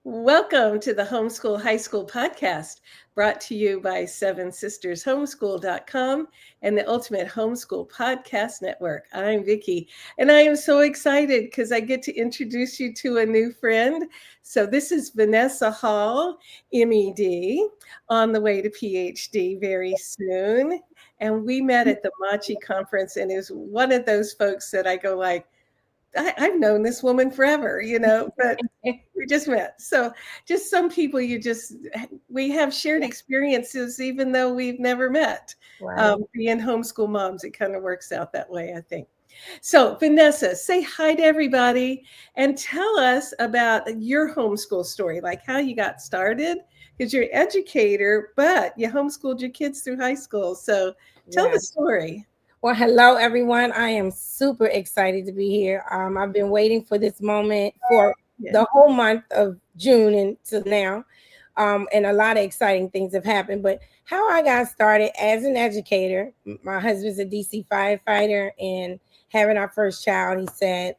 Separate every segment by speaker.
Speaker 1: Welcome to the Homeschool High School podcast, brought to you by Seven Sisters Homeschool.com and the Ultimate Homeschool Podcast Network. I'm Vicki, and I am so excited because I get to introduce you to a new friend. So this is Vanessa Hall MEd, on the way to PhD very soon. And we met at the Machi conference, and it was one of those folks that I go like, I've known this woman forever, but we just met. So just some people we have shared experiences, even though we've never met.
Speaker 2: Right.
Speaker 1: Being homeschool moms, it kind of works out that way, I think. So Vanessa, say hi to everybody and tell us about your homeschool story, like how you got started, because you're an educator, but you homeschooled your kids through high school. So tell
Speaker 2: Yeah.
Speaker 1: the story.
Speaker 2: Well, hello, everyone. I am super excited to be here. I've been waiting for this moment for
Speaker 1: Yeah.
Speaker 2: the whole month of June until now. And a lot of exciting things have happened. But how I got started as an educator, my husband's a DC firefighter, and having our first child, he said,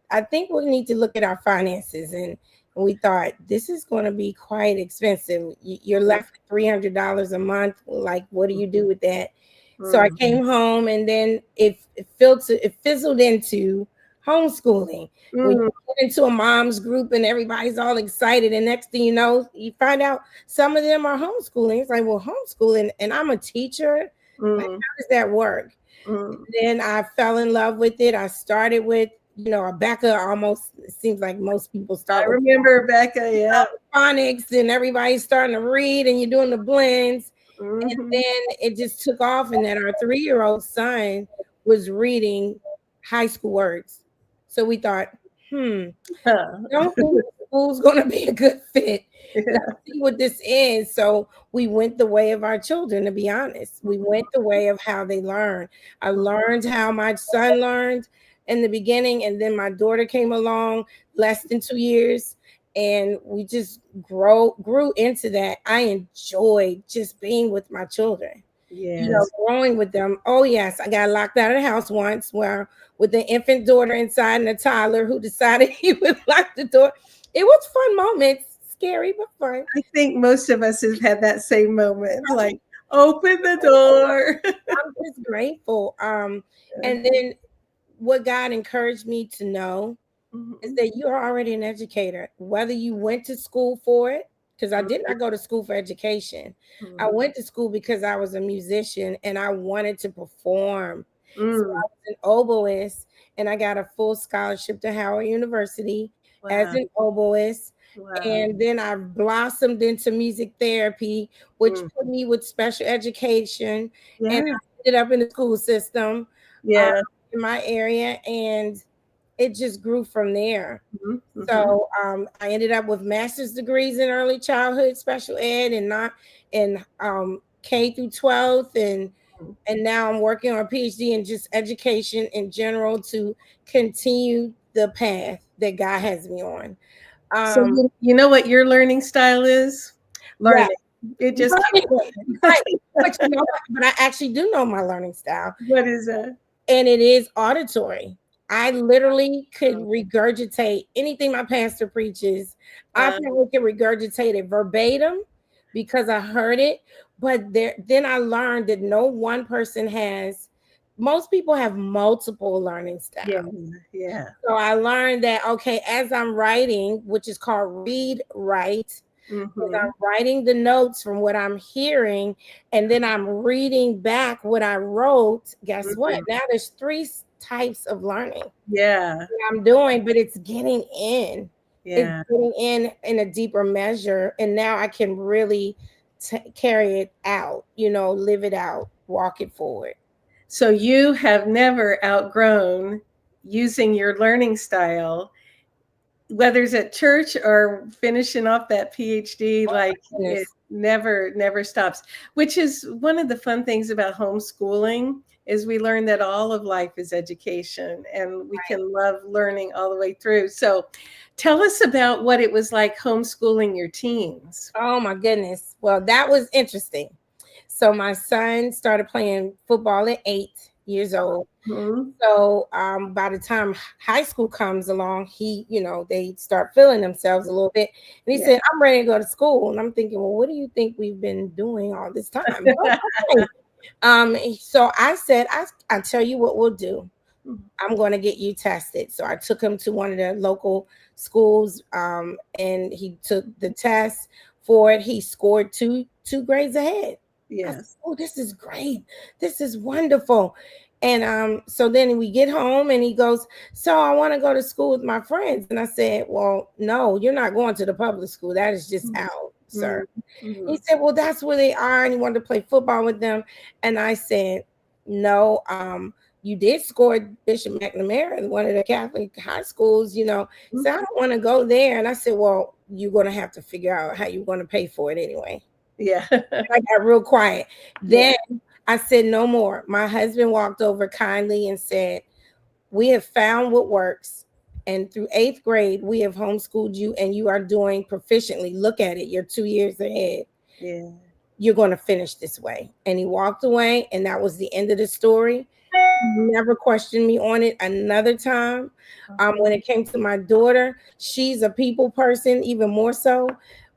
Speaker 2: I think we need to look at our finances. And we thought, this is going to be quite expensive. You're left with $300 a month. Like, what do you do with that? So I came home, and then it fizzled into homeschooling. When you get into a mom's group and everybody's all excited, and next thing you know, you find out some of them are homeschooling. It's like, well, homeschooling, and I'm a teacher. Like, how does that work? Then I fell in love with it. I started with, Becca. Almost, it seems like most people start.
Speaker 1: I remember Becca, yeah.
Speaker 2: Phonics, and everybody's starting to read, and you're doing the blends. And then it just took off, and then our 3-year-old son was reading high school words. So we thought, don't think school's going to be a good fit. Let's see what this is. So we went the way of our children, to be honest. We went the way of how they learn. I learned how my son learned in the beginning, and then my daughter came along less than 2 years. And we just grew into that. I enjoyed just being with my children, growing with them. Oh, yes, I got locked out of the house once with an infant daughter inside and a toddler who decided he would lock the door. It was fun moments, scary, but fun.
Speaker 1: I think most of us have had that same moment, like, open the door.
Speaker 2: I'm just grateful. And then what God encouraged me to know is that you're already an educator, whether you went to school for it, because I did not go to school for education. I went to school because I was a musician and I wanted to perform. So I was an oboist, and I got a full scholarship to Howard University as an oboist. And then I blossomed into music therapy, which put me with special education. And I ended up in the school system in my area, and it just grew from there. So I ended up with master's degrees in early childhood special ed, and not in K through 12th, and now I'm working on a PhD in just education in general to continue the path that God has me on.
Speaker 1: So you know what your learning style is? Learning.
Speaker 2: Yeah.
Speaker 1: It just keeps going.
Speaker 2: Right. But I actually do know my learning style.
Speaker 1: What is that?
Speaker 2: And it is auditory. I literally could regurgitate anything my pastor preaches. I probably could regurgitate it verbatim because I heard it. But then I learned that no one person has. Most people have multiple learning styles.
Speaker 1: Yeah.
Speaker 2: So I learned that, okay, as I'm writing, which is called read, write, I'm writing the notes from what I'm hearing, and then I'm reading back what I wrote. Guess what? Now there's 3 types of learning.
Speaker 1: Yeah.
Speaker 2: I'm doing, but it's getting in.
Speaker 1: Yeah.
Speaker 2: It's getting in a deeper measure, and now I can really carry it out, live it out, walk it forward.
Speaker 1: So you have never outgrown using your learning style, whether it's at church or finishing off that PhD, like it never stops, which is one of the fun things about homeschooling is we learn that all of life is education, and we can love learning all the way through. So tell us about what it was like homeschooling your teens.
Speaker 2: Oh my goodness. Well, that was interesting. So my son started playing football at 8. years old.
Speaker 1: Mm-hmm.
Speaker 2: So by the time high school comes along, they start feeling themselves a little bit. And he
Speaker 1: Yeah.
Speaker 2: said, I'm ready to go to school. And I'm thinking, well, what do you think we've been doing all this time? Okay. So I said, I'll tell you what we'll do. I'm going to get you tested. So I took him to one of the local schools, and he took the test for it. He scored two grades ahead. I said,
Speaker 1: Yes.
Speaker 2: oh, this is great. This is wonderful. And so then we get home and he goes, so I want to go to school with my friends. And I said, well, no, you're not going to the public school. That is just out, sir.
Speaker 1: Mm-hmm.
Speaker 2: He said, well, that's where they are. And he wanted to play football with them. And I said, no, you did score Bishop McNamara, one of the Catholic high schools, So I don't want to go there. And I said, well, you're going to have to figure out how you're going to pay for it anyway.
Speaker 1: Yeah.
Speaker 2: I got real quiet.
Speaker 1: Yeah.
Speaker 2: Then I said, no more. My husband walked over kindly and said, we have found what works. And through 8th grade, we have homeschooled you and you are doing proficiently. Look at it. You're 2 years ahead.
Speaker 1: Yeah.
Speaker 2: You're going to finish this way. And he walked away, and that was the end of the story. Never questioned me on it another time. When it came to my daughter, she's a people person, even more so,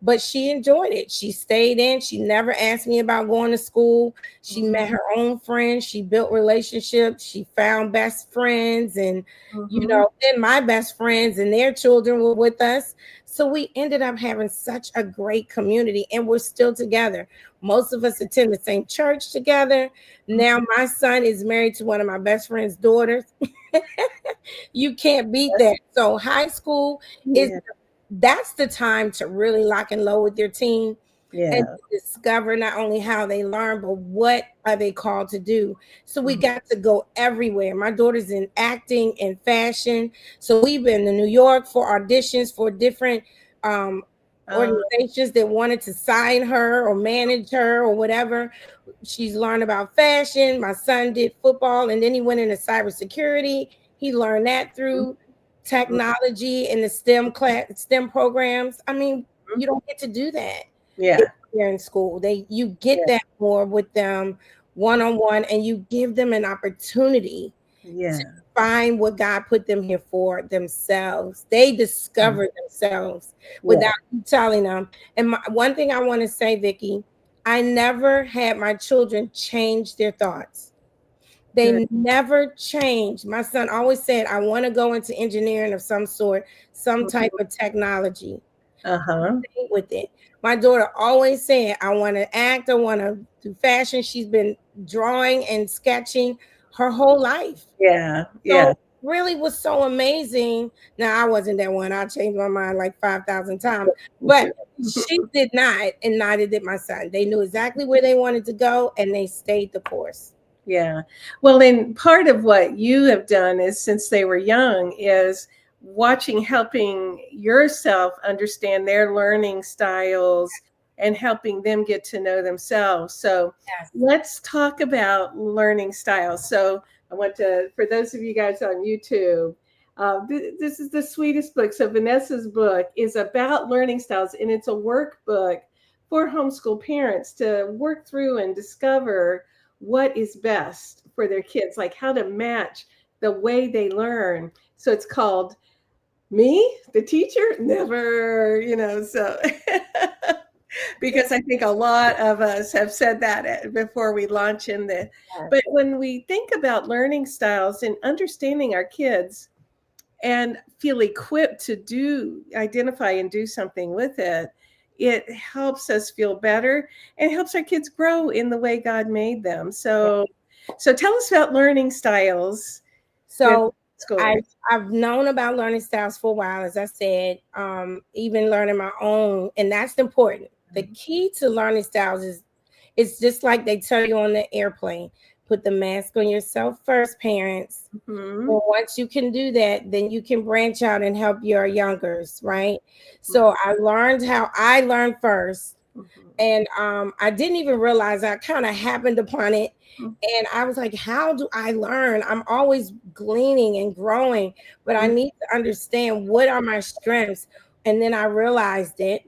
Speaker 2: but she enjoyed it. She stayed in. She never asked me about going to school. She met her own friends. She built relationships. She found best friends. And, then my best friends and their children were with us. So we ended up having such a great community, and we're still together. Most of us attend the same church together. Now my son is married to one of my best friend's daughters. You can't beat that. So high school that's the time to really lock and load with your team and discover not only how they learn, but what are they called to do. So we got to go everywhere. My daughter's in acting and fashion. So we've been to New York for auditions for different organizations that wanted to sign her or manage her or whatever. She's learned about fashion. My son did football, and then he went into cybersecurity. He learned that through technology and the STEM programs. I mean, you don't get to do that.
Speaker 1: Yeah.
Speaker 2: If you're in school. You get that more with them one-on-one, and you give them an opportunity to find what God put them here for themselves. They discover themselves without you telling them. And one thing I want to say, Vicki, I never had my children change their thoughts. They never changed. My son always said, I want to go into engineering of some sort, some type of technology. With it. My daughter always said, I want to act, I want to do fashion. She's been drawing and sketching her whole life. So really was so amazing. Now, I wasn't that one. I changed my mind like 5,000 times, but she did not, and neither did my son. They knew exactly where they wanted to go, and they stayed the course.
Speaker 1: Yeah. Well, and part of what you have done is, since they were young, is helping yourself understand their learning styles and helping them get to know themselves. So let's talk about learning styles. So I want to, for those of you guys on YouTube, this is the sweetest book. So Vanessa's book is about learning styles, and it's a workbook for homeschool parents to work through and discover what is best for their kids, like how to match the way they learn. So it's called Me, the Teacher, Never, so because I think a lot of us have said that before we launch in the, but when we think about learning styles and understanding our kids and feel equipped to identify and do something with it, it helps us feel better and helps our kids grow in the way God made them. So tell us about learning styles.
Speaker 2: So I've known about learning styles for a while, as I said, even learning my own, and that's important. The key to learning styles is, it's just like they tell you on the airplane, put the mask on yourself first, parents. Well, once you can do that, then you can branch out and help your youngers, right? So I learned how I learned first. And I didn't even realize I kind of happened upon it. And I was like, how do I learn? I'm always gleaning and growing, but I need to understand what are my strengths. And then I realized it.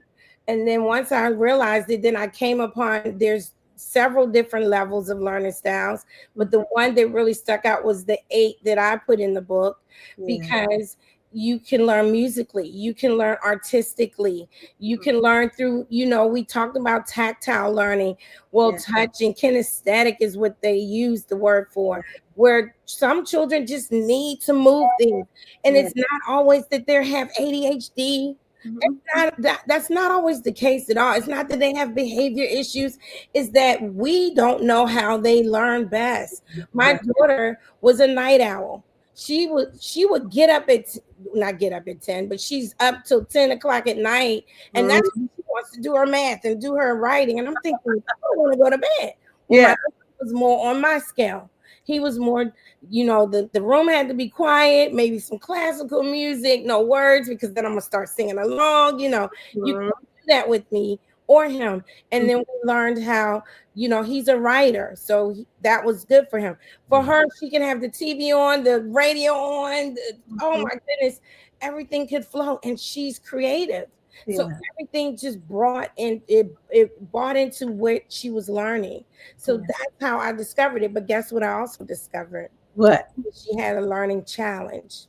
Speaker 2: And then once I realized it, then I came upon there's several different levels of learning styles, but the one that really stuck out was the 8 that I put in the book,
Speaker 1: Yeah.
Speaker 2: because you can learn musically, you can learn artistically, you can learn through, we talked about tactile learning. Well,
Speaker 1: Yeah.
Speaker 2: touch and kinesthetic is what they use the word for, where some children just need to move things. And
Speaker 1: Yeah.
Speaker 2: it's not always that they have ADHD. It's
Speaker 1: Mhm.
Speaker 2: not that's not always the case at all. It's not that they have behavior issues, it's that we don't know how they learn best. My
Speaker 1: Right.
Speaker 2: daughter was a night owl. She would get up at, not get up at 10, but she's up till 10 o'clock at night, and that's
Speaker 1: Mhm.
Speaker 2: when she wants to do her math and do her writing. And I'm thinking, I want to go to bed. Well, my
Speaker 1: Yeah.
Speaker 2: husband was more on my scale. He was more, the room had to be quiet, maybe some classical music, no words, because then I'm gonna start singing along. You
Speaker 1: Mhm.
Speaker 2: can't do that with me or him. And then we learned how, he's a writer, so that was good for him. For her, she can have the TV on, the radio on, oh
Speaker 1: Mhm.
Speaker 2: my goodness, everything could flow, and she's creative. So
Speaker 1: Yeah.
Speaker 2: everything just it brought into what she was learning. So
Speaker 1: Yeah.
Speaker 2: that's how I discovered it. But guess what I also discovered?
Speaker 1: What?
Speaker 2: She had a learning challenge,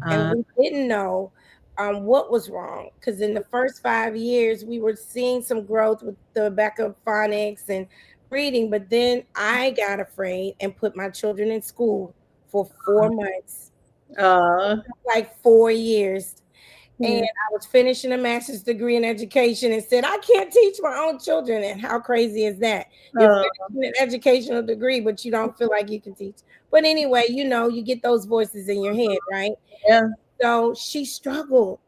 Speaker 2: and
Speaker 1: Uh,
Speaker 2: we didn't know what was wrong, because in the first 5 years we were seeing some growth with the Becca phonics and reading, but then I got afraid and put my children in school for 4 months,
Speaker 1: uh,
Speaker 2: like 4 years. And
Speaker 1: yeah.
Speaker 2: I was finishing a master's degree in education and said, I can't teach my own children. And how crazy is that? You're
Speaker 1: Uh,
Speaker 2: finishing an educational degree, but you don't feel like you can teach. But anyway, you get those voices in your head, right?
Speaker 1: yeah.
Speaker 2: So she struggled,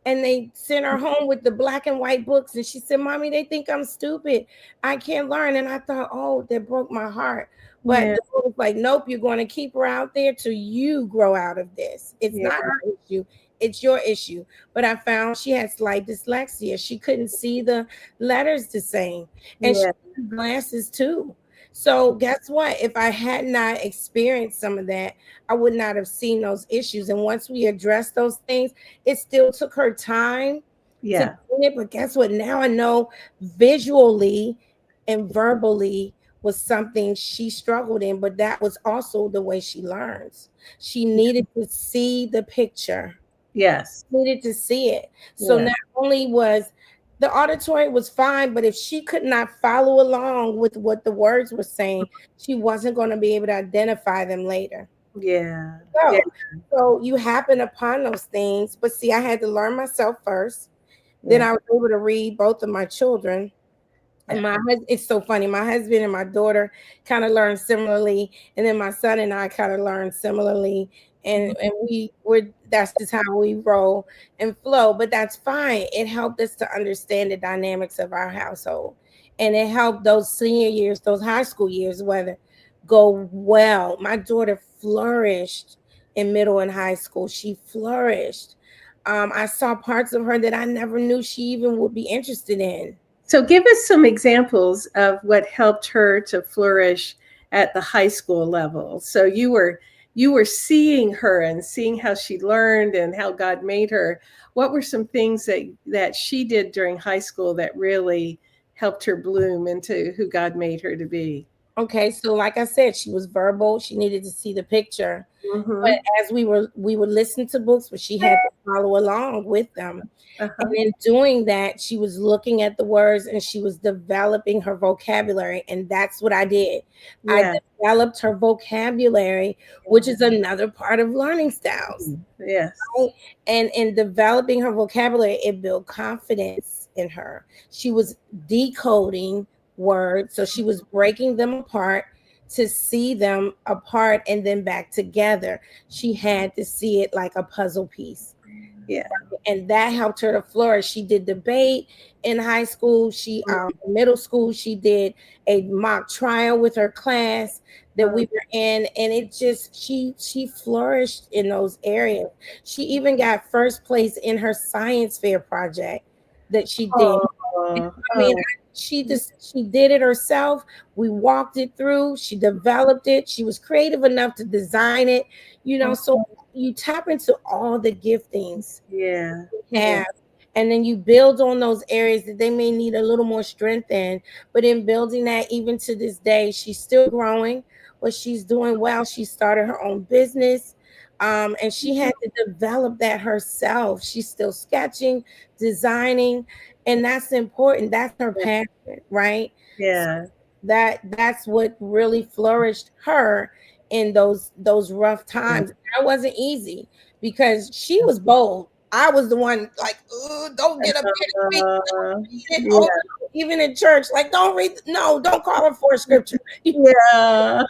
Speaker 2: and they sent her home with the black and white books. And she said, Mommy, they think I'm stupid. I can't learn. And I thought, oh, that broke my heart. But
Speaker 1: Yeah.
Speaker 2: the Lord was like, nope, you're going to keep her out there till you grow out of this. It's
Speaker 1: Yeah.
Speaker 2: not her issue, it's your issue. But I found she had slight dyslexia. She couldn't see the letters the same. And she
Speaker 1: Yeah.
Speaker 2: had glasses too. So guess what? If I had not experienced some of that, I would not have seen those issues. And once we addressed those things, it still took her time to
Speaker 1: Yeah.
Speaker 2: do it. But guess what? Now I know visually and verbally was something she struggled in, but that was also the way she learns. She needed to see the picture,
Speaker 1: Yes.
Speaker 2: needed to see it. So
Speaker 1: Yeah.
Speaker 2: not only was the auditory was fine, but if she could not follow along with what the words were saying, she wasn't going to be able to identify them later.
Speaker 1: Yeah. Yeah.
Speaker 2: So you happen upon those things, but see, I had to learn myself first. Then
Speaker 1: Yeah.
Speaker 2: I was able to read both of my children. And it's so funny. My husband and my daughter kind of learned similarly, and then my son and I kind of learned similarly. And we're that's just how we roll and flow. But that's fine. It helped us to understand the dynamics of our household, and it helped those senior years, those high school years, whether go well. My daughter flourished in middle and high school. She flourished. I saw parts of her that I never knew she even would be interested in.
Speaker 1: So give us some examples of what helped her to flourish at the high school level. So you were seeing her and seeing how she learned and how God made her. What were some things that she did during high school that really helped her bloom into who God made her to be?
Speaker 2: Okay, so like I said, she was verbal. She needed to see the picture. But
Speaker 1: Mhm.
Speaker 2: as we would listen to books, but she had to follow along with them. And
Speaker 1: Uh-huh.
Speaker 2: in doing that, she was looking at the words and she was developing her vocabulary. And that's what I did. I
Speaker 1: Yeah.
Speaker 2: developed her vocabulary, which is another part of learning styles.
Speaker 1: Yes.
Speaker 2: Right? And in developing her vocabulary, it built confidence in her. She was decoding words, so she was breaking them apart to see them apart and then back together. She had to see it like a puzzle piece,
Speaker 1: Yeah.
Speaker 2: and that helped her to flourish. She did debate in high school. She middle school, she did a mock trial with her class that
Speaker 1: Uh,
Speaker 2: we were in, and it just she flourished in those areas. She even got first place in her science fair project that she did. I
Speaker 1: oh,
Speaker 2: mean,
Speaker 1: oh,
Speaker 2: she did it herself. We walked it through. She developed it. She was creative enough to design it.
Speaker 1: oh,
Speaker 2: So you tap into all the giftings
Speaker 1: yeah.
Speaker 2: we
Speaker 1: Yeah.
Speaker 2: have, and then you build on those areas that they may need a little more strength in. But in building that, even to this day, she's still growing, but she's doing well. She started her own business. And she had to develop that herself. She's still sketching, designing, and that's important. That's her passion, right? So
Speaker 1: Yeah.
Speaker 2: that's what really flourished her in those rough times. That wasn't easy because she was bold. I was the one like, "Ooh, don't get up there to speak.
Speaker 1: Uh,
Speaker 2: And
Speaker 1: yeah.
Speaker 2: even in church, like, don't read. No, don't call her for a scripture."
Speaker 1: Yeah.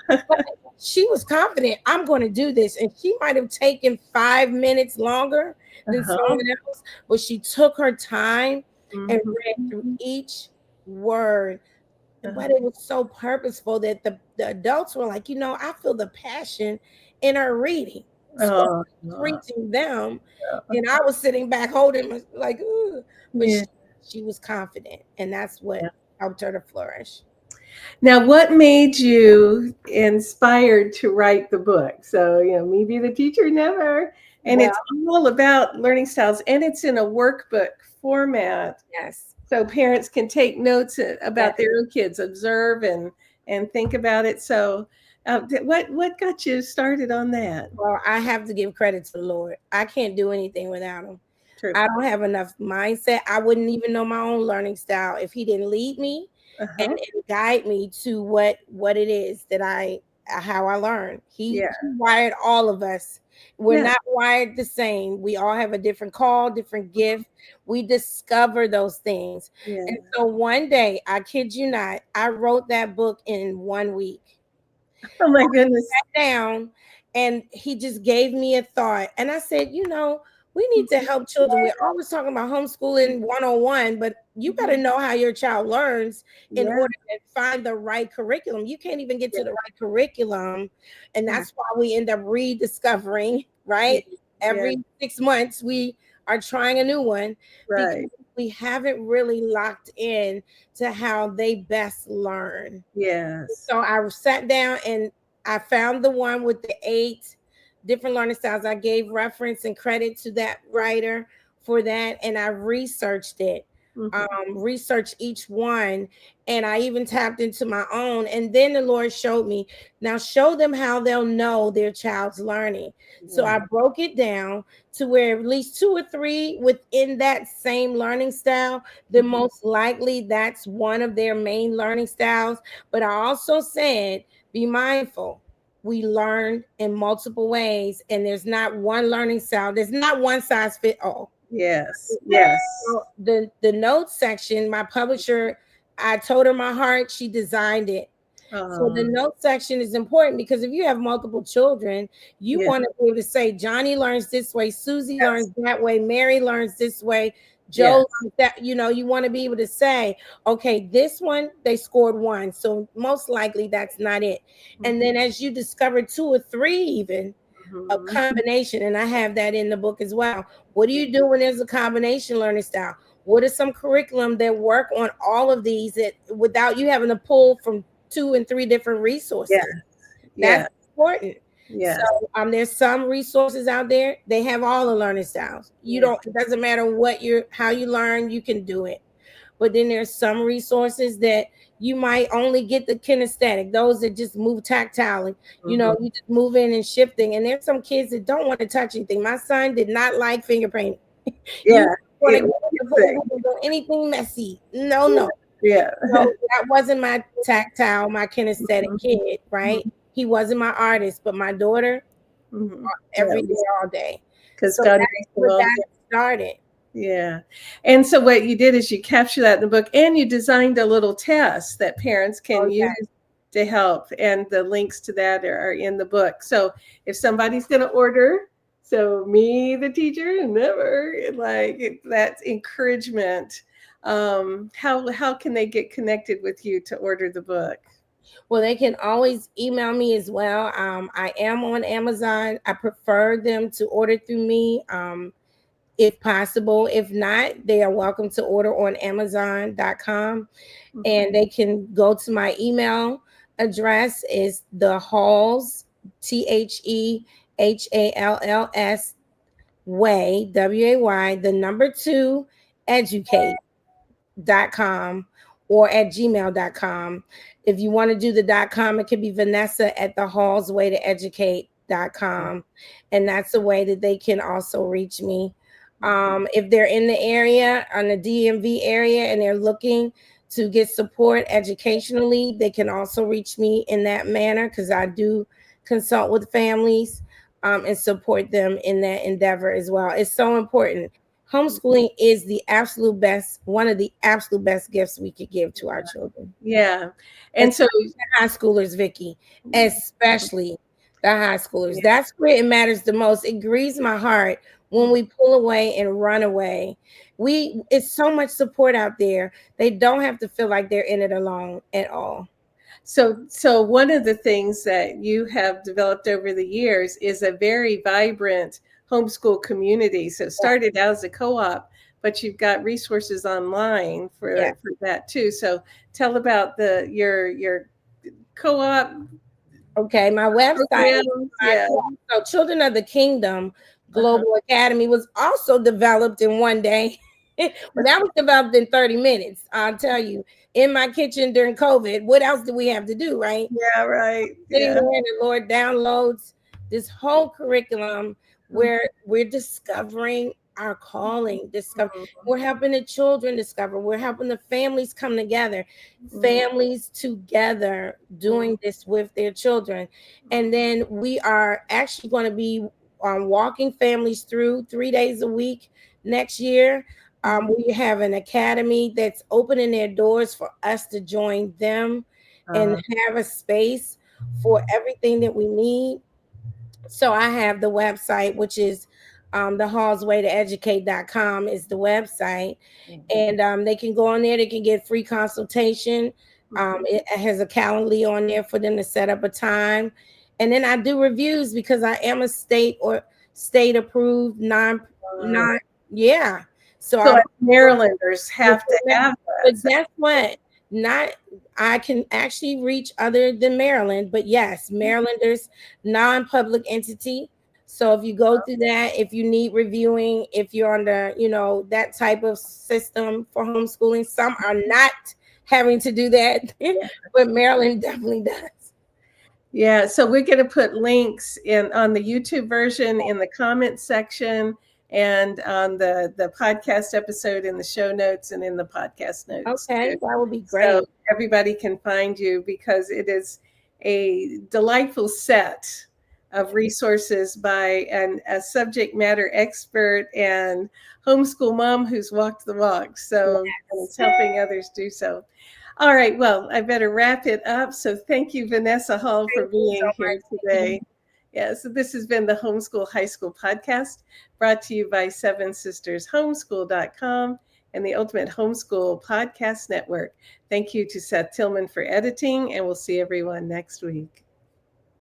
Speaker 2: She was confident. I'm going to do this, and she might have taken 5 minutes longer than
Speaker 1: Uh-huh.
Speaker 2: someone else, but she took her time and read through
Speaker 1: Mhm.
Speaker 2: each word.
Speaker 1: Uh-huh.
Speaker 2: But it was so purposeful that the adults were like, I feel the passion in her reading. So I
Speaker 1: Oh,
Speaker 2: was reaching them,
Speaker 1: yeah.
Speaker 2: and I was sitting back holding like, ooh. But
Speaker 1: Yeah.
Speaker 2: she was confident, and that's what helped her to flourish.
Speaker 1: Now, what made you inspired to write the book? So, me be the teacher never. And
Speaker 2: Well,
Speaker 1: it's all about learning styles, and it's in a workbook format.
Speaker 2: yes,
Speaker 1: So parents can take notes
Speaker 2: yes.
Speaker 1: about their own kids, observe and think about it. So, what got you started on that?
Speaker 2: Well, I have to give credit to the Lord. I can't do anything without him.
Speaker 1: True.
Speaker 2: I don't have enough mindset. I wouldn't even know my own learning style if he didn't lead me
Speaker 1: Uh-huh.
Speaker 2: and guide me to what it is that how I learn. He
Speaker 1: Yeah.
Speaker 2: wired all of us. We're
Speaker 1: Yeah.
Speaker 2: not wired the same. We all have a different call, different gift. We discover those things.
Speaker 1: Yeah.
Speaker 2: And so one day, I kid you not, I wrote that book in 1 week
Speaker 1: Oh my goodness.
Speaker 2: down, and he just gave me a thought. And I said, we need to help children. We're always talking about homeschooling 101, but you got to know how your child learns in
Speaker 1: Yeah.
Speaker 2: order to find the right curriculum. You can't even get
Speaker 1: Yeah.
Speaker 2: to the right curriculum. And
Speaker 1: Yeah.
Speaker 2: that's why we end up rediscovering,
Speaker 1: Yeah.
Speaker 2: right?
Speaker 1: Yeah.
Speaker 2: Every 6 months, we are trying a new one because
Speaker 1: Right.
Speaker 2: we haven't really locked in to how they best learn.
Speaker 1: Yes.
Speaker 2: So I sat down and I found the one with the 8 different learning styles. I gave reference and credit to that writer for that, and I researched it,
Speaker 1: Hmm.
Speaker 2: researched each one, and I even tapped into my own. And then the Lord showed me, now show them how they'll know their child's learning. So
Speaker 1: Yeah.
Speaker 2: I broke it down to where at least 2 or 3 within that same learning style, then
Speaker 1: Mhm.
Speaker 2: most likely that's one of their main learning styles. But I also said, be mindful. We learn in multiple ways, and there's not one learning style. There's not one size fit all.
Speaker 1: Yes. Yes.
Speaker 2: So the notes section, my publisher, I told her my heart, she designed it. So the
Speaker 1: Um,
Speaker 2: note section is important because if you have multiple children, you
Speaker 1: yeah.
Speaker 2: want to be able to say Johnny learns this way, Susie
Speaker 1: Yes.
Speaker 2: learns that way, Mary learns this way,
Speaker 1: Yeah.
Speaker 2: Joe learns that. You want to be able to say, okay, this one they scored 1, so most likely that's not it. And then as you discover 2 or 3, even a
Speaker 1: Mhm.
Speaker 2: combination, and I have that in the book as well. What do you do when there's a combination learning style? What are some curriculum that work on all of these that without you having to pull from 2 and 3 different
Speaker 1: Yeah.
Speaker 2: resources? That's
Speaker 1: Yeah.
Speaker 2: important. So
Speaker 1: Yes.
Speaker 2: there's some resources out there. They have all the learning styles. You
Speaker 1: Yeah.
Speaker 2: don't. It doesn't matter how you learn. You can do it. But then there's some resources that you might only get the kinesthetic, those that just move tactile.
Speaker 1: Mhm.
Speaker 2: You just move in and shifting. And there's some kids that don't want to touch anything. My son did not like finger painting. You
Speaker 1: Yeah.
Speaker 2: want to
Speaker 1: It
Speaker 2: get
Speaker 1: what you
Speaker 2: before
Speaker 1: say.
Speaker 2: we can do anything messy. No, no.
Speaker 1: Yeah.
Speaker 2: So that wasn't my tactile, my kinesthetic
Speaker 1: Mhm.
Speaker 2: kid, right?
Speaker 1: Mhm.
Speaker 2: He wasn't my artist, but my daughter,
Speaker 1: Mhm. Yeah.
Speaker 2: every day, all day.
Speaker 1: Because
Speaker 2: So
Speaker 1: God
Speaker 2: that's
Speaker 1: makes them
Speaker 2: where
Speaker 1: all.
Speaker 2: that started.
Speaker 1: Yeah. And so what you did is you capture that in the book and you designed a little test that parents
Speaker 2: Oh
Speaker 1: can use
Speaker 2: yeah.
Speaker 1: to help. And the links to that are in the book. So if somebody's going to order, so me, the teacher, never that's encouragement. How can they get connected with you to order the book?
Speaker 2: Well, they can always email me as well. I am on Amazon. I prefer them to order through me, if possible. If not, they are welcome to order on Amazon.com,
Speaker 1: Mhm.
Speaker 2: and they can go to my email address is the halls TheHalls way, WAY, the number 2 educate.com or at gmail.com. If you want to do the .com, it could be Vanessa at the Halls Way to Educate.com. And that's a way that they can also reach me. If they're in the area, on the DMV area, and they're looking to get support educationally, they can also reach me in that manner, because I do consult with families and support them in that endeavor as well. It's so important. Homeschooling is the absolute best, one of the absolute best gifts we could give to our children.
Speaker 1: Yeah. And so
Speaker 2: High schoolers, Vicky, especially the high schoolers. That's where it matters the most. It grieves my heart when we pull away and run away. It's so much support out there. They don't have to feel like they're in it alone at all.
Speaker 1: So one of the things that you have developed over the years is a very vibrant homeschool community. So it started out as a co-op, but you've got resources online for that too. So tell about your co-op.
Speaker 2: Okay, my website.
Speaker 1: Yeah.
Speaker 2: So Children of the Kingdom Global Academy was also developed in one day. But that was developed in 30 minutes. I'll tell you, in my kitchen during COVID, what else do we have to do, right?
Speaker 1: Yeah, right.
Speaker 2: Sitting there, and the Lord downloads this whole curriculum where we're discovering our calling, we're helping the children discover, we're helping the families come together, families together doing this with their children. And then we are actually going to be walking families through 3 days a week next year. We have an academy that's opening their doors for us to join them and have a space for everything that we need. So I have the website, which is the Halls Way to Educate.com is the website. And they can go on there, they can get free consultation. It has a Calendly on there for them to set up a time. And then I do reviews because I am a state approved yeah.
Speaker 1: So Marylanders have to have that.
Speaker 2: But guess what? I can actually reach other than Maryland, but yes, Marylanders, non-public entity. So if you go through that, if you need reviewing, if you're under, that type of system for homeschooling, some are not having to do that, but Maryland definitely does.
Speaker 1: Yeah, so we're going to put links on the YouTube version in the comments section, and on the podcast episode in the show notes and in the podcast notes.
Speaker 2: Okay, that would be great.
Speaker 1: So everybody can find you, because it is a delightful set of resources by a subject matter expert and homeschool mom who's walked the walk. So it's helping others do so. All right, well, I better wrap it up. So thank you, Vanessa Hall, for being here today. Yeah, so this has been the Homeschool High School Podcast, brought to you by 7sistershomeschool.com and the Ultimate Homeschool Podcast Network. Thank you to Seth Tillman for editing, and we'll see everyone next week.